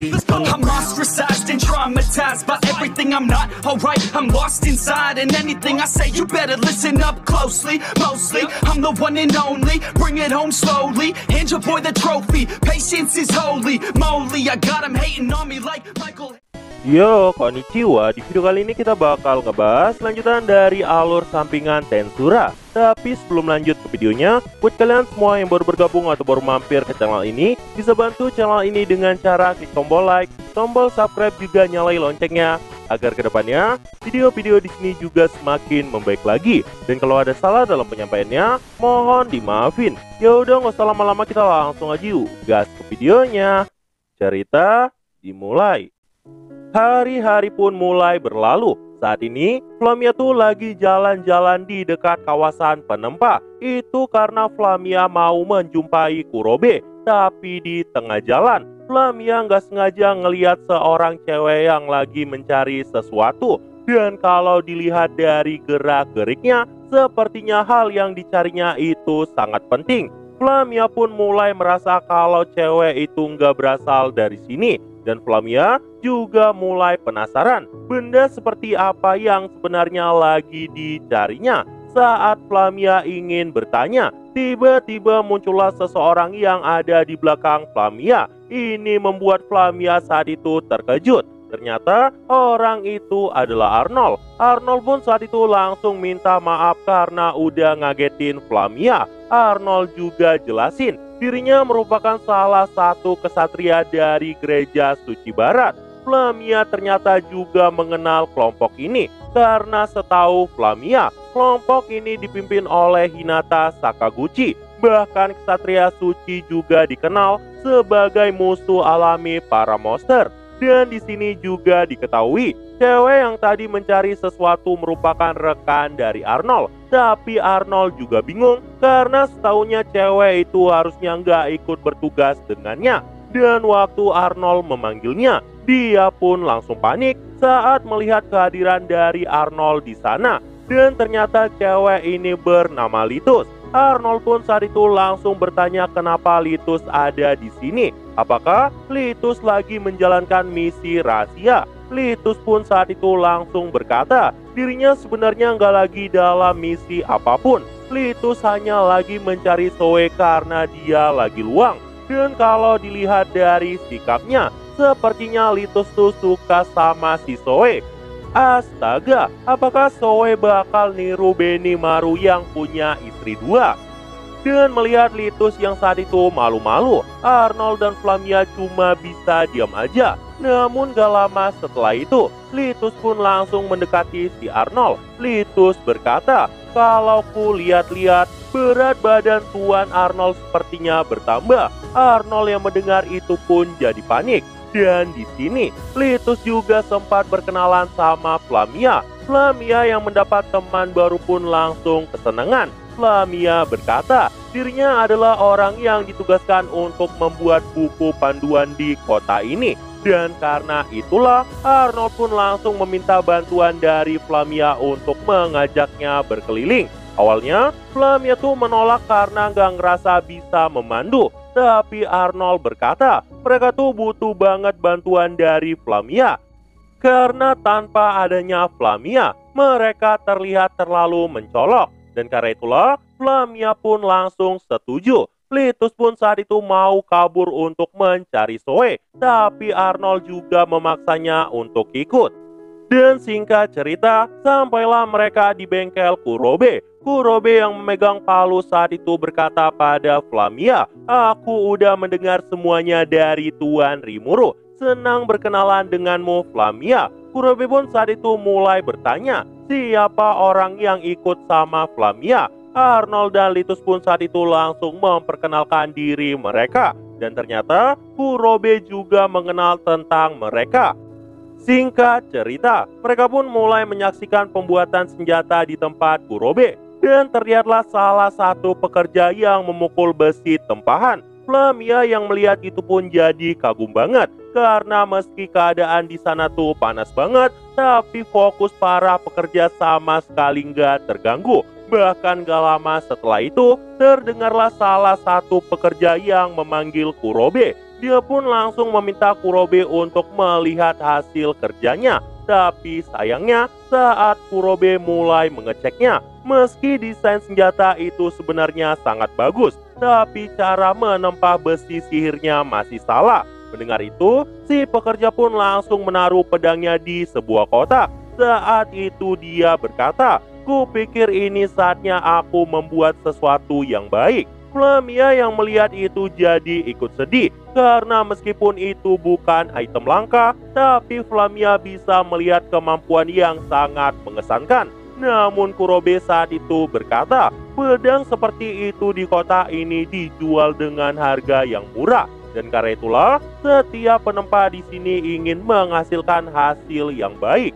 I'm ostracized and traumatized by everything I'm not alright. I'm lost inside, and anything I say you better listen up closely. Mostly, I'm the one and only. Bring it home slowly. Hand your boy the trophy. Patience is holy moly. I got him hating on me like Michael. Yo, konnichiwa. Di video kali ini kita bakal ngebahas lanjutan dari alur sampingan Tensura. Tapi sebelum lanjut ke videonya, buat kalian semua yang baru bergabung atau baru mampir ke channel ini, bisa bantu channel ini dengan cara klik tombol like, tombol subscribe, juga nyalain loncengnya, agar kedepannya video-video di sini juga semakin membaik lagi. Dan kalau ada salah dalam penyampaiannya, mohon dimaafin. Ya udah, nggak usah lama-lama, kita langsung aja yuk gas ke videonya. Cerita dimulai. Hari-hari pun mulai berlalu. Saat ini, Flamia tuh lagi jalan-jalan di dekat kawasan penempa. Itu karena Flamia mau menjumpai Kurobe. Tapi di tengah jalan, Flamia nggak sengaja ngelihat seorang cewek yang lagi mencari sesuatu. Dan kalau dilihat dari gerak-geriknya, sepertinya hal yang dicarinya itu sangat penting. Flamia pun mulai merasa kalau cewek itu nggak berasal dari sini. Dan Flamia juga mulai penasaran benda seperti apa yang sebenarnya lagi dicarinya. Saat Flamia ingin bertanya, tiba-tiba muncullah seseorang yang ada di belakang Flamia. Ini membuat Flamia saat itu terkejut. Ternyata orang itu adalah Arnold. Arnold pun saat itu langsung minta maaf karena udah ngagetin Flamia. Arnold juga jelasin dirinya merupakan salah satu kesatria dari gereja suci barat. Flamia ternyata juga mengenal kelompok ini karena setahu Flamia, kelompok ini dipimpin oleh Hinata Sakaguchi. Bahkan kesatria suci juga dikenal sebagai musuh alami para monster. Dan di sini juga diketahui, cewek yang tadi mencari sesuatu merupakan rekan dari Arnold. Tapi Arnold juga bingung karena setahunya cewek itu harusnya nggak ikut bertugas dengannya. Dan waktu Arnold memanggilnya, dia pun langsung panik saat melihat kehadiran dari Arnold di sana. Dan ternyata cewek ini bernama Litus. Arnold pun saat itu langsung bertanya kenapa Litus ada di sini. Apakah Litus lagi menjalankan misi rahasia? Litus pun saat itu langsung berkata, dirinya sebenarnya nggak lagi dalam misi apapun. Litus hanya lagi mencari Zoe karena dia lagi luang. Dan kalau dilihat dari sikapnya, sepertinya Litus tuh suka sama si Zoe. Astaga, apakah Zoe bakal niru Benimaru yang punya istri dua? Dan melihat Litus yang saat itu malu-malu, Arnold dan Flamia cuma bisa diam aja. Namun gak lama setelah itu, Litus pun langsung mendekati si Arnold. Litus berkata, kalau ku lihat-lihat, berat badan Tuan Arnold sepertinya bertambah. Arnold yang mendengar itu pun jadi panik. Dan di sini, Litus juga sempat berkenalan sama Flamia. Flamia yang mendapat teman baru pun langsung kesenangan. Flamia berkata, dirinya adalah orang yang ditugaskan untuk membuat buku panduan di kota ini. Dan karena itulah, Arnold pun langsung meminta bantuan dari Flamia untuk mengajaknya berkeliling. Awalnya, Flamia tuh menolak karena nggak ngerasa bisa memandu. Tapi Arnold berkata, mereka tuh butuh banget bantuan dari Flamia. Karena tanpa adanya Flamia, mereka terlihat terlalu mencolok. Dan karena itulah, Flamia pun langsung setuju. Litus pun saat itu mau kabur untuk mencari Zoe. Tapi Arnold juga memaksanya untuk ikut. Dan singkat cerita, sampailah mereka di bengkel Kurobe. Kurobe yang memegang palu saat itu berkata pada Flamia, aku udah mendengar semuanya dari Tuan Rimuru. Senang berkenalan denganmu, Flamia. Kurobe pun saat itu mulai bertanya, siapa orang yang ikut sama Flamia? Arnold dan Litus pun saat itu langsung memperkenalkan diri mereka. Dan ternyata Kurobe juga mengenal tentang mereka. Singkat cerita, mereka pun mulai menyaksikan pembuatan senjata di tempat Kurobe. Dan terlihatlah salah satu pekerja yang memukul besi tempahan. Flamia yang melihat itu pun jadi kagum banget. Karena meski keadaan di sana tuh panas banget, tapi fokus para pekerja sama sekali nggak terganggu. Bahkan gak lama setelah itu, terdengarlah salah satu pekerja yang memanggil Kurobe. dia pun langsung meminta Kurobe untuk melihat hasil kerjanya. Tapi sayangnya saat Kurobe mulai mengeceknya, meski desain senjata itu sebenarnya sangat bagus, tapi cara menempa besi sihirnya masih salah. Mendengar itu, si pekerja pun langsung menaruh pedangnya di sebuah kotak. Saat itu dia berkata, "Kupikir ini saatnya aku membuat sesuatu yang baik." Flamia yang melihat itu jadi ikut sedih, karena meskipun itu bukan item langka, tapi Flamia bisa melihat kemampuan yang sangat mengesankan. Namun Kurobe saat itu berkata, pedang seperti itu di kota ini dijual dengan harga yang murah. Dan karena itulah, setiap penempa di sini ingin menghasilkan hasil yang baik.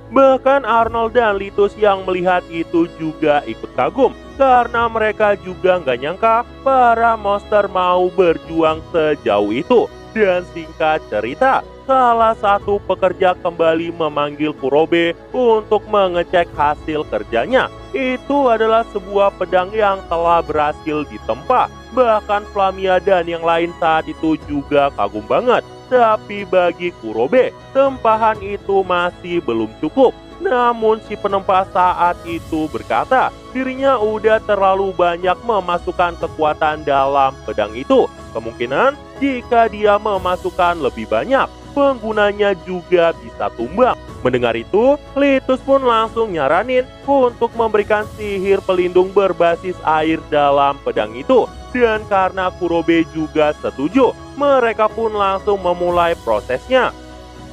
Bahkan Arnold dan Litus yang melihat itu juga ikut kagum, karena mereka juga nggak nyangka para monster mau berjuang sejauh itu. Dan singkat cerita, salah satu pekerja kembali memanggil Kurobe untuk mengecek hasil kerjanya. Itu adalah sebuah pedang yang telah berhasil ditempa. Bahkan Flamia dan yang lain saat itu juga kagum banget. Tapi bagi Kurobe, tempahan itu masih belum cukup. Namun si penempa saat itu berkata, dirinya udah terlalu banyak memasukkan kekuatan dalam pedang itu. Kemungkinan jika dia memasukkan lebih banyak, penggunanya juga bisa tumbang. Mendengar itu, Litus pun langsung nyaranin untuk memberikan sihir pelindung berbasis air dalam pedang itu. Dan karena Kurobe juga setuju, mereka pun langsung memulai prosesnya.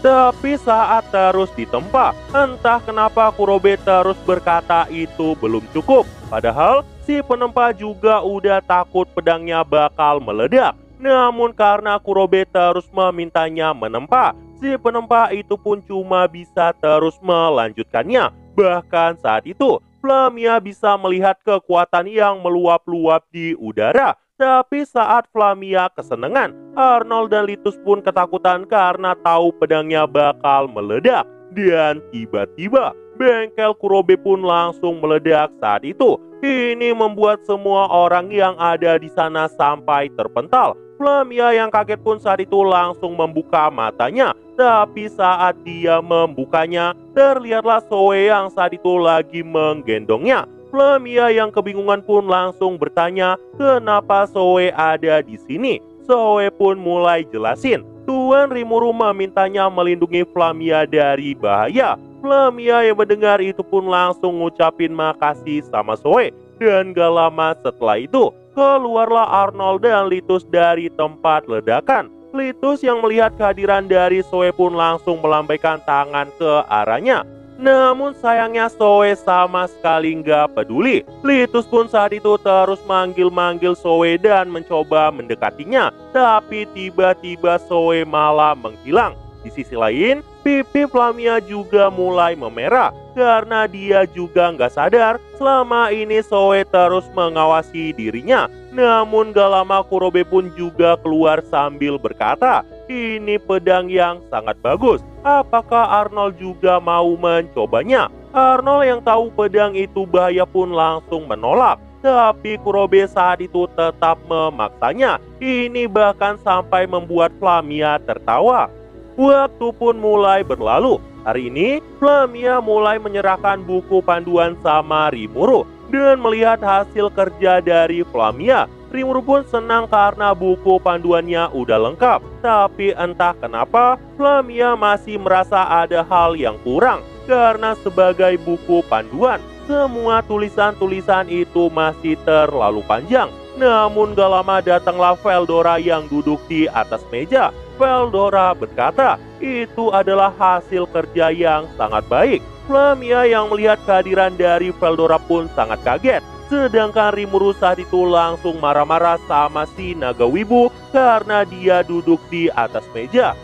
Tapi saat terus ditempa, entah kenapa Kurobe terus berkata itu belum cukup. Padahal si penempa juga udah takut pedangnya bakal meledak. Namun karena Kurobe terus memintanya menempa, si penempa itu pun cuma bisa terus melanjutkannya. Bahkan saat itu, Flamia bisa melihat kekuatan yang meluap-luap di udara. Tapi saat Flamia kesenangan, Arnold dan Litus pun ketakutan karena tahu pedangnya bakal meledak. Dan tiba-tiba, bengkel Kurobe pun langsung meledak saat itu. Ini membuat semua orang yang ada di sana sampai terpental. Flamia yang kaget pun saat itu langsung membuka matanya. Tapi saat dia membukanya, terlihatlah Zoe yang saat itu lagi menggendongnya. Flamia yang kebingungan pun langsung bertanya kenapa Zoe ada di sini. Zoe pun mulai jelasin. Tuan Rimuru memintanya melindungi Flamia dari bahaya. Flamia yang mendengar itu pun langsung ngucapin makasih sama Zoe. Dan gak lama setelah itu, keluarlah Arnold dan Litus dari tempat ledakan. Litus yang melihat kehadiran dari Zoe pun langsung melambaikan tangan ke arahnya. Namun sayangnya Zoe sama sekali nggak peduli. Litus pun saat itu terus manggil-manggil Zoe dan mencoba mendekatinya. Tapi tiba-tiba Zoe malah menghilang. Di sisi lain, pipi Flamia juga mulai memerah. Karena dia juga nggak sadar selama ini Zoe terus mengawasi dirinya. Namun gak lama Kurobe pun juga keluar sambil berkata, ini pedang yang sangat bagus. Apakah Arnold juga mau mencobanya? Arnold yang tahu pedang itu bahaya pun langsung menolak. Tapi Kurobe saat itu tetap memaksanya. Ini bahkan sampai membuat Flamia tertawa. Waktu pun mulai berlalu. Hari ini, Flamia mulai menyerahkan buku panduan sama Rimuru. Dan melihat hasil kerja dari Flamia, Rimuru pun senang karena buku panduannya udah lengkap. Tapi entah kenapa, Flamia masih merasa ada hal yang kurang. Karena sebagai buku panduan, semua tulisan-tulisan itu masih terlalu panjang. Namun gak lama datanglah Veldora yang duduk di atas meja. Veldora berkata, itu adalah hasil kerja yang sangat baik. Flamia yang melihat kehadiran dari Veldora pun sangat kaget. Sedangkan Rimuru saat itu langsung marah-marah sama si naga wibu karena dia duduk di atas meja.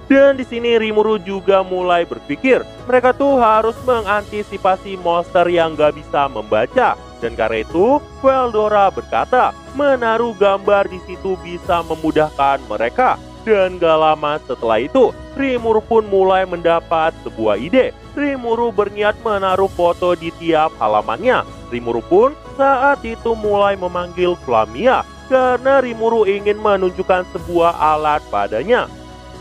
Dan di sini Rimuru juga mulai berpikir, mereka tuh harus mengantisipasi monster yang gak bisa membaca. Dan karena itu, Veldora berkata, menaruh gambar di situ bisa memudahkan mereka. Dan gak lama setelah itu, Rimuru pun mulai mendapat sebuah ide. Rimuru berniat menaruh foto di tiap halamannya. Rimuru pun saat itu mulai memanggil Flamia. karena Rimuru ingin menunjukkan sebuah alat padanya.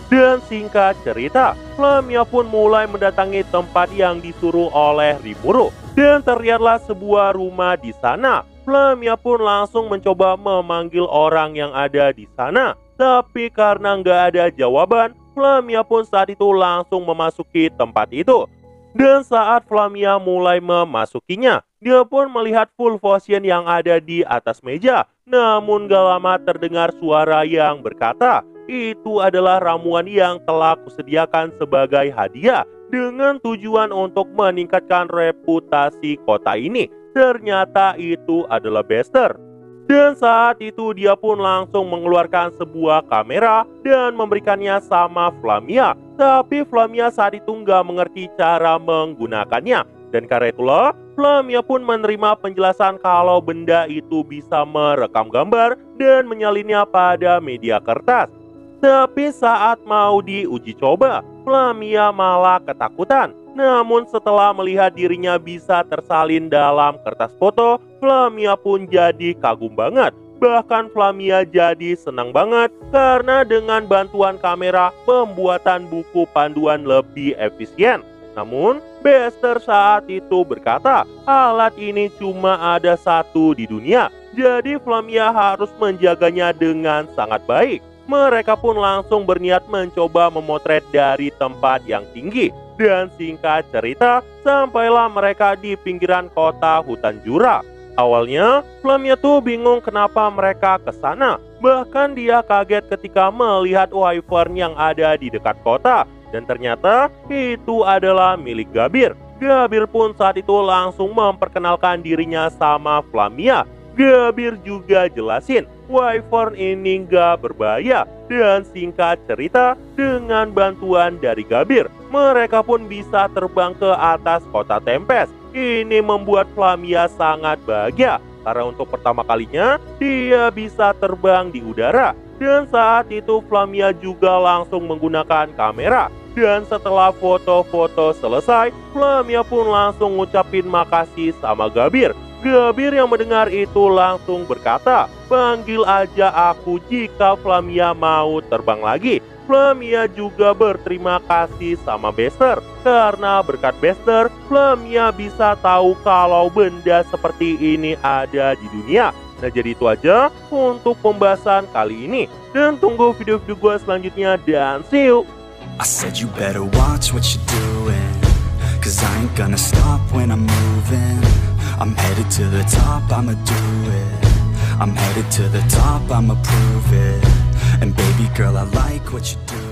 Dan singkat cerita, Flamia pun mulai mendatangi tempat yang disuruh oleh Rimuru. Dan terlihatlah sebuah rumah di sana. Flamia pun langsung mencoba memanggil orang yang ada di sana. Tapi karena nggak ada jawaban, Flamia pun saat itu langsung memasuki tempat itu. Dan saat Flamia mulai memasukinya, dia pun melihat full potion yang ada di atas meja. Namun gak lama terdengar suara yang berkata, itu adalah ramuan yang telah kusediakan sebagai hadiah dengan tujuan untuk meningkatkan reputasi kota ini. Ternyata itu adalah Bester. Dan saat itu dia pun langsung mengeluarkan sebuah kamera dan memberikannya sama Flamia. Tapi Flamia saat itu nggak mengerti cara menggunakannya. Dan karena itulah Flamia pun menerima penjelasan kalau benda itu bisa merekam gambar dan menyalinnya pada media kertas. Tapi saat mau diuji coba, Flamia malah ketakutan. Namun setelah melihat dirinya bisa tersalin dalam kertas foto, Flamia pun jadi kagum banget. Bahkan Flamia jadi senang banget karena dengan bantuan kamera pembuatan buku panduan lebih efisien. Namun Bester saat itu berkata, alat ini cuma ada satu di dunia, jadi Flamia harus menjaganya dengan sangat baik. Mereka pun langsung berniat mencoba memotret dari tempat yang tinggi. Dan singkat cerita, sampailah mereka di pinggiran kota hutan Jura. Awalnya, Flamia tuh bingung kenapa mereka ke sana. Bahkan dia kaget ketika melihat wyvern yang ada di dekat kota. Dan ternyata itu adalah milik Gabir. Gabir pun saat itu langsung memperkenalkan dirinya sama Flamia. Gabir juga jelasin, wyvern ini nggak berbahaya. Dan singkat cerita, dengan bantuan dari Gabir, mereka pun bisa terbang ke atas kota Tempest. Ini membuat Flamia sangat bahagia, karena untuk pertama kalinya, dia bisa terbang di udara. Dan saat itu Flamia juga langsung menggunakan kamera. Dan setelah foto-foto selesai, Flamia pun langsung ngucapin makasih sama Gabir. Gabir yang mendengar itu langsung berkata, panggil aja aku jika Flamia mau terbang lagi. Flamia juga berterima kasih sama Bester. Karena berkat Bester, Flamia bisa tahu kalau benda seperti ini ada di dunia. Nah jadi itu aja untuk pembahasan kali ini. Dan tunggu video-video gue selanjutnya dan see you. I said you better watch what you're doing, 'cause I ain't gonna stop when I'm moving. I'm headed to the top, I'ma do it. I'm headed to the top, I'ma prove it. And baby girl, I like what you do.